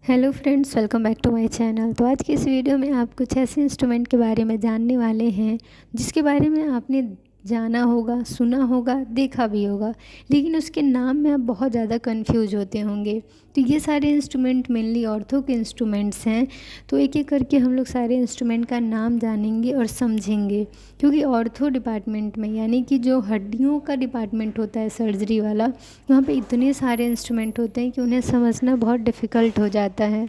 Hello friends, welcome back to my channel. तो आज की इस वीडियो में आप कुछ ऐसे इंस्ट्रूमेंट के बारे में जानने वाले हैं जिसके बारे में आपने जाना होगा, सुना होगा, देखा भी होगा, लेकिन उसके नाम में आप बहुत ज़्यादा कंफ्यूज होते होंगे। तो ये सारे इंस्ट्रूमेंट मेनली ऑर्थो के इंस्ट्रूमेंट्स हैं। तो एक एक करके हम लोग सारे इंस्ट्रूमेंट का नाम जानेंगे और समझेंगे, क्योंकि ऑर्थो डिपार्टमेंट में यानी कि जो हड्डियों का डिपार्टमेंट होता है सर्जरी वाला, वहाँ पे इतने सारे इंस्ट्रूमेंट होते हैं कि उन्हें समझना बहुत डिफ़िकल्ट हो जाता है।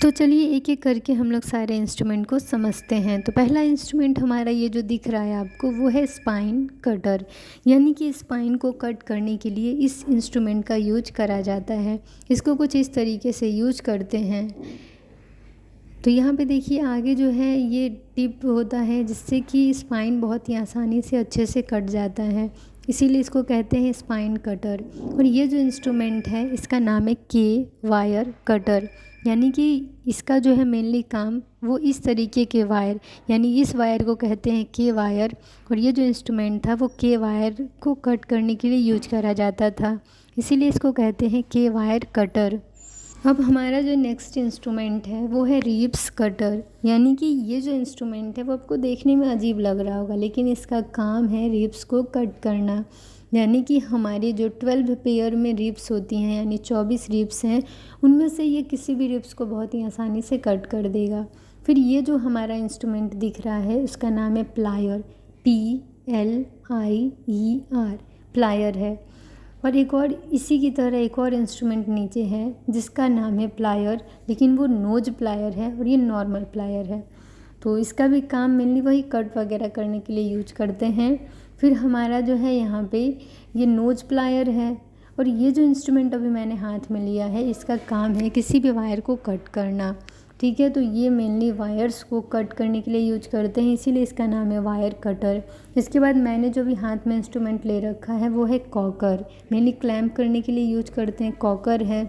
तो चलिए एक एक करके हम लोग सारे इंस्ट्रूमेंट को समझते हैं। तो पहला इंस्ट्रूमेंट हमारा ये जो दिख रहा है आपको, वो है स्पाइन कटर। यानी कि स्पाइन को कट करने के लिए इस इंस्ट्रूमेंट का यूज करा जाता है। इसको कुछ इस तरीके से यूज करते हैं। तो यहाँ पे देखिए आगे जो है ये टिप होता है जिससे कि स्पाइन बहुत ही आसानी से अच्छे से कट जाता है, इसीलिए इसको कहते हैं स्पाइन कटर। और ये जो इंस्ट्रूमेंट है इसका नाम है के वायर कटर। यानी कि इसका जो है मेनली काम वो इस तरीके के वायर, यानी इस वायर को कहते हैं के वायर। और ये जो इंस्ट्रूमेंट था वो के वायर को कट करने के लिए यूज करा जाता था, इसीलिए इसको कहते हैं के वायर कटर। अब हमारा जो नेक्स्ट इंस्ट्रूमेंट है वो है रिब्स कटर। यानी कि ये जो इंस्ट्रूमेंट है वो आपको देखने में अजीब लग रहा होगा, लेकिन इसका काम है रिब्स को कट करना। यानी कि हमारी जो 12 पेयर में रिब्स होती हैं, यानी 24 रिब्स हैं, उनमें से ये किसी भी रिब्स को बहुत ही आसानी से कट कर देगा। फिर ये जो हमारा इंस्ट्रूमेंट दिख रहा है उसका नाम है प्लायर, PLIER, प्लायर है। और एक और इसी की तरह एक और इंस्ट्रूमेंट नीचे है जिसका नाम है प्लायर, लेकिन वो नोज प्लायर है और ये नॉर्मल प्लायर है। तो इसका भी काम मेनली वही कट वगैरह करने के लिए यूज करते हैं। फिर हमारा जो है यहाँ पे ये नोज प्लायर है। और ये जो इंस्ट्रूमेंट अभी मैंने हाथ में लिया है इसका काम है किसी भी वायर को कट करना। ठीक है, तो ये मेनली वायर्स को कट करने के लिए यूज करते हैं, इसीलिए इसका नाम है वायर कटर। इसके बाद मैंने जो भी हाथ में इंस्ट्रूमेंट ले रखा है वो है कॉकर। मेनली क्लैम्प करने के लिए यूज करते हैं, कॉकर है।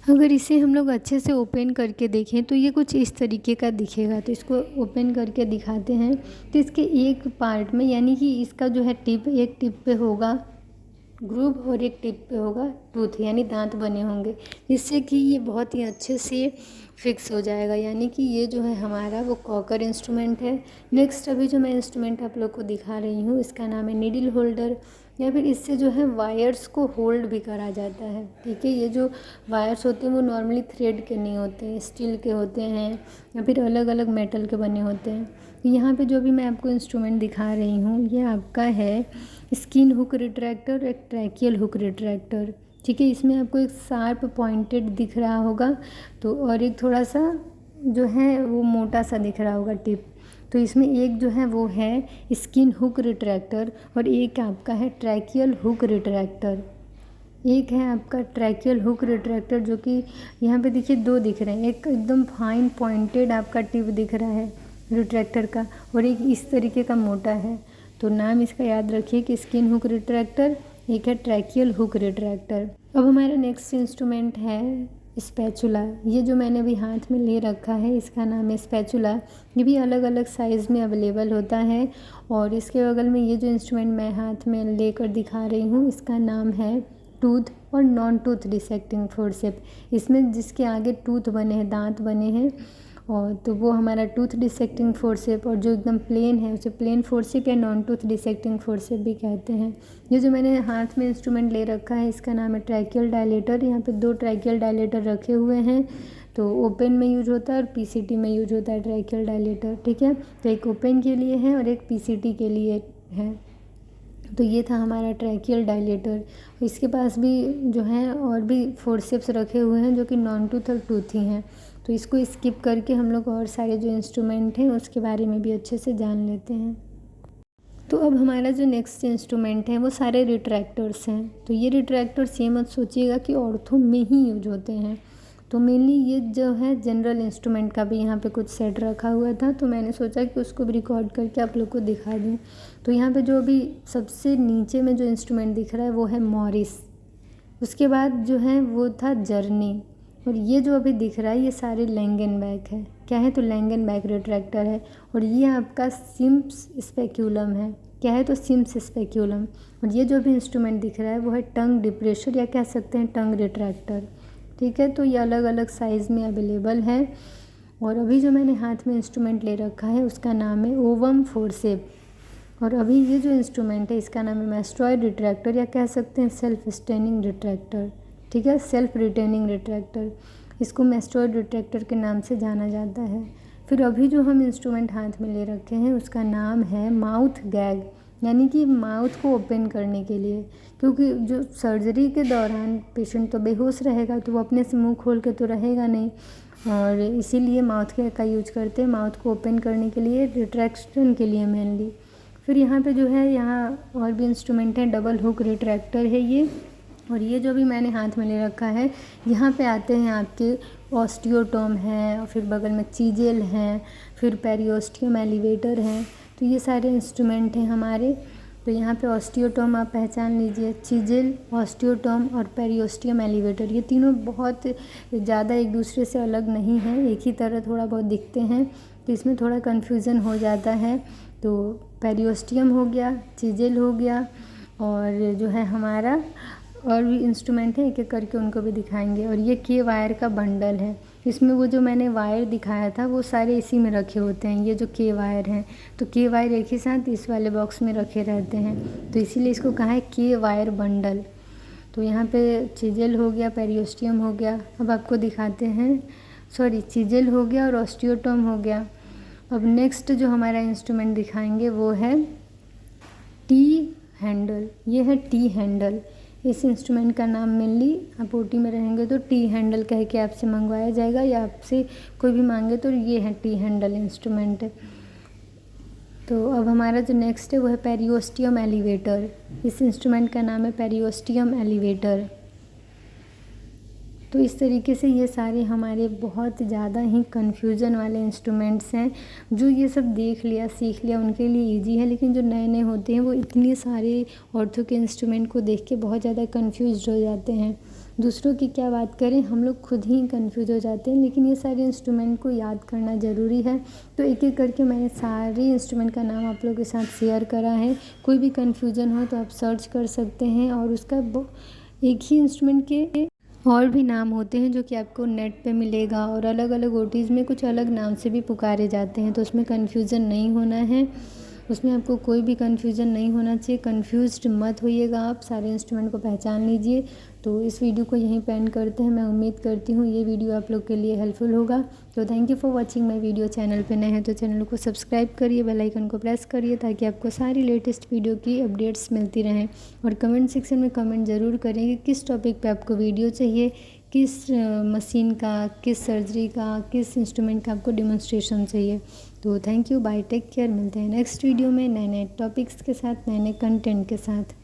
अगर इसे हम लोग अच्छे से ओपन करके देखें तो ये कुछ इस तरीके का दिखेगा। तो इसको ओपन करके दिखाते हैं। तो इसके एक पार्ट में, यानी कि इसका जो है टिप, एक टिप पे होगा ग्रूव और एक टिप पे होगा टूथ, यानी दांत बने होंगे, जिससे कि ये बहुत ही अच्छे से फिक्स हो जाएगा। यानी कि ये जो है हमारा वो कॉकर इंस्ट्रूमेंट है। नेक्स्ट अभी जो मैं इंस्ट्रूमेंट आप लोग को दिखा रही हूँ इसका नाम है नीडल होल्डर, या फिर इससे जो है वायर्स को होल्ड भी करा जाता है। ठीक है, ये जो वायर्स होते हैं वो नॉर्मली थ्रेड के नहीं होते हैं, स्टील के होते हैं या फिर अलग अलग मेटल के बने होते हैं। यहाँ पे जो भी मैं आपको इंस्ट्रूमेंट दिखा रही हूँ ये आपका है स्किन हुक रिट्रैक्टर, एक ट्रैकियल हुक रिट्रैक्टर। ठीक है, इसमें आपको एक शार्प पॉइंटेड दिख रहा होगा, तो और एक थोड़ा सा जो है वो मोटा सा दिख रहा होगा टिप। तो इसमें एक जो है वो है स्किन हुक रिट्रैक्टर और एक आपका है ट्रैकियल हुक रिट्रैक्टर। एक है आपका ट्रैकियल हुक रिट्रैक्टर जो कि यहाँ पे देखिए दो दिख रहे हैं, एक एकदम फाइन पॉइंटेड आपका टिप दिख रहा है रिट्रैक्टर का, और एक इस तरीके का मोटा है। तो नाम इसका याद रखिए कि स्किन हुक रिट्रैक्टर, एक है ट्रैकियल हुक रिट्रैक्टर। अब हमारा नेक्स्ट इंस्ट्रूमेंट है स्पैचुला। ये जो मैंने अभी हाथ में ले रखा है इसका नाम है स्पैचुला। ये भी अलग अलग साइज़ में अवेलेबल होता है। और इसके बगल में ये जो इंस्ट्रूमेंट मैं हाथ में लेकर दिखा रही हूँ इसका नाम है टूथ और नॉन टूथ डिसेक्टिंग फोर्सेप। इसमें जिसके आगे टूथ बने हैं, दांत बने हैं, और तो वो हमारा टूथ डिसेक्टिंग फोर्सेप, और जो एकदम प्लेन है उसे प्लेन फोर्सेप या नॉन टूथ डिसेक्टिंग फोर्सेप भी कहते हैं। ये जो मैंने हाथ में इंस्ट्रूमेंट ले रखा है इसका नाम है ट्रैकियल डायलेटर। यहाँ पे दो ट्रैकियल डायलेटर रखे हुए हैं, तो ओपन में यूज होता है और पीसीटी में यूज होता है ट्रैकियल डायलेटर। ठीक है, तो एक ओपन के लिए है और एक पीसीटी के लिए है। तो ये था हमारा ट्रैकियल डायलेटर। इसके पास भी जो है और भी फोर्सेप्स रखे हुए हैं जो कि नॉन टूथ और टूथ ही हैं। तो इसको स्किप करके हम लोग और सारे जो इंस्ट्रूमेंट हैं उसके बारे में भी अच्छे से जान लेते हैं। तो अब हमारा जो नेक्स्ट इंस्ट्रूमेंट है वो सारे रिट्रैक्टर्स हैं। तो ये रिट्रैक्टर्स ये मत सोचिएगा कि ऑर्थो में ही यूज होते हैं। तो मेनली ये जो है जनरल इंस्ट्रूमेंट का भी यहाँ पे कुछ सेट रखा हुआ था, तो मैंने सोचा कि उसको भी रिकॉर्ड करके आप लोग को दिखा दूँ। तो यहाँ पे जो अभी सबसे नीचे में जो इंस्ट्रूमेंट दिख रहा है वो है मॉरिस। उसके बाद जो है वो था जर्नी, और ये जो अभी दिख रहा है ये सारे लैंगेनबैक है। क्या है? तो लैंगेनबैक रिट्रैक्टर है। और ये आपका सिम्स स्पेक्यूलम है। क्या है? तो सिम्स स्पेक्यूलम। और ये जो भी इंस्ट्रूमेंट दिख रहा है वो है टंग डिप्रेशर, या कह सकते हैं टंग रिट्रैक्टर। ठीक है। तो ये अलग अलग साइज़ में अवेलेबल है। और अभी जो मैंने हाथ में इंस्ट्रूमेंट ले रखा है उसका नाम है ओवम फोर्सेप। और अभी ये जो इंस्ट्रूमेंट है इसका नाम है मैस्ट्रॉयड रिट्रैक्टर, या कह सकते हैं सेल्फ स्टेनिंग रिट्रैक्टर, ठीक है, सेल्फ रिटेनिंग रिट्रैक्टर। इसको मैस्ट्रॉयड रिट्रैक्टर के नाम से जाना जाता है। फिर अभी जो हम इंस्ट्रूमेंट हाथ में ले रखे हैं उसका नाम है माउथ गैग, यानी कि माउथ को ओपन करने के लिए, क्योंकि जो सर्जरी के दौरान पेशेंट तो बेहोश रहेगा तो वो अपने से मुंह खोल के तो रहेगा नहीं, और इसीलिए माउथ गैग का यूज करते हैं माउथ को ओपन करने के लिए, रिट्रैक्शन के लिए मेनली। फिर यहाँ पे जो है यहाँ और भी इंस्ट्रूमेंट है, डबल हुक रिट्रैक्टर है ये। और ये जो भी मैंने हाथ में ले रखा है यहाँ पे आते हैं आपके ऑस्टियोटोम है, और फिर बगल में चीजेल हैं, फिर पेरियोस्टियम एलिवेटर हैं। तो ये सारे इंस्ट्रूमेंट हैं हमारे। तो यहाँ पे ऑस्टियोटोम आप पहचान लीजिए, चीजेल, ऑस्टियोटोम और पेरियोस्टियम एलिवेटर, ये तीनों बहुत ज़्यादा एक दूसरे से अलग नहीं हैं, एक ही तरह थोड़ा बहुत दिखते हैं, तो इसमें थोड़ा कन्फ्यूज़न हो जाता है। तो पेरियोस्टियम हो गया, चीजेल हो गया, और जो है हमारा और भी इंस्ट्रूमेंट है, एक एक करके उनको भी दिखाएंगे। और ये के वायर का बंडल है, इसमें वो जो मैंने वायर दिखाया था वो सारे इसी में रखे होते हैं, ये जो के वायर हैं। तो के वायर एक ही साथ इस वाले बॉक्स में रखे रहते हैं, तो इसीलिए इसको कहा है के वायर बंडल। तो यहाँ पे चीजेल हो गया, पेरियोस्टियम हो गया। अब आपको दिखाते हैं, सॉरी, चीजेल हो गया और ऑस्टियोटोम हो गया। अब नेक्स्ट जो हमारा इंस्ट्रूमेंट दिखाएंगे वो है टी हैंडल। ये है टी हैंडल। इस इंस्ट्रूमेंट का नाम मेनली आप ओटी में रहेंगे तो टी हैंडल कह के आपसे मंगवाया जाएगा, या आपसे कोई भी मांगे तो ये है टी हैंडल इंस्ट्रूमेंट। तो अब हमारा जो नेक्स्ट है वो है पेरियोस्टियम एलिवेटर। इस इंस्ट्रूमेंट का नाम है पेरियोस्टियम एलिवेटर। तो इस तरीके से ये सारे हमारे बहुत ज़्यादा ही कन्फ्यूज़न वाले इंस्ट्रूमेंट्स हैं। जो ये सब देख लिया सीख लिया उनके लिए इजी है, लेकिन जो नए नए होते हैं वो इतने सारे ऑर्थो के इंस्ट्रूमेंट को देख के बहुत ज़्यादा कन्फ्यूज़ हो जाते हैं। दूसरों की क्या बात करें, हम लोग खुद ही कन्फ्यूज़ हो जाते हैं। लेकिन ये सारे इंस्ट्रूमेंट को याद करना ज़रूरी है। तो एक एक करके मैंने सारे इंस्ट्रूमेंट का नाम आप लोगों के साथ शेयर करा है। कोई भी कन्फ्यूज़न हो तो आप सर्च कर सकते हैं, और उसका एक ही इंस्ट्रूमेंट के और भी नाम होते हैं जो कि आपको नेट पे मिलेगा, और अलग अलग ओटीज़ में कुछ अलग नाम से भी पुकारे जाते हैं। तो उसमें कन्फ्यूज़न नहीं होना है, उसमें आपको कोई भी कन्फ्यूज़न नहीं होना चाहिए। कन्फ्यूज्ड मत होइएगा, आप सारे इंस्ट्रूमेंट को पहचान लीजिए। तो इस वीडियो को यहीं पे एंड करते हैं। मैं उम्मीद करती हूँ ये वीडियो आप लोग के लिए हेल्पफुल होगा। तो thank you for watching my video. Channel पे नए हैं तो चैनल को सब्सक्राइब करिए, बेल आइकन को प्रेस करिए, ताकि आपको सारी लेटेस्ट वीडियो की अपडेट्स मिलती रहें। और कमेंट सेक्शन में कमेंट ज़रूर करें कि किस टॉपिक पे आपको वीडियो चाहिए, किस मशीन का, किस सर्जरी का, किस इंस्ट्रूमेंट का आपको डेमोन्स्ट्रेशन चाहिए। तो thank you, bye, take care. मिलते हैं नेक्स्ट वीडियो में नए नए टॉपिक्स के साथ, नए नए कंटेंट के साथ।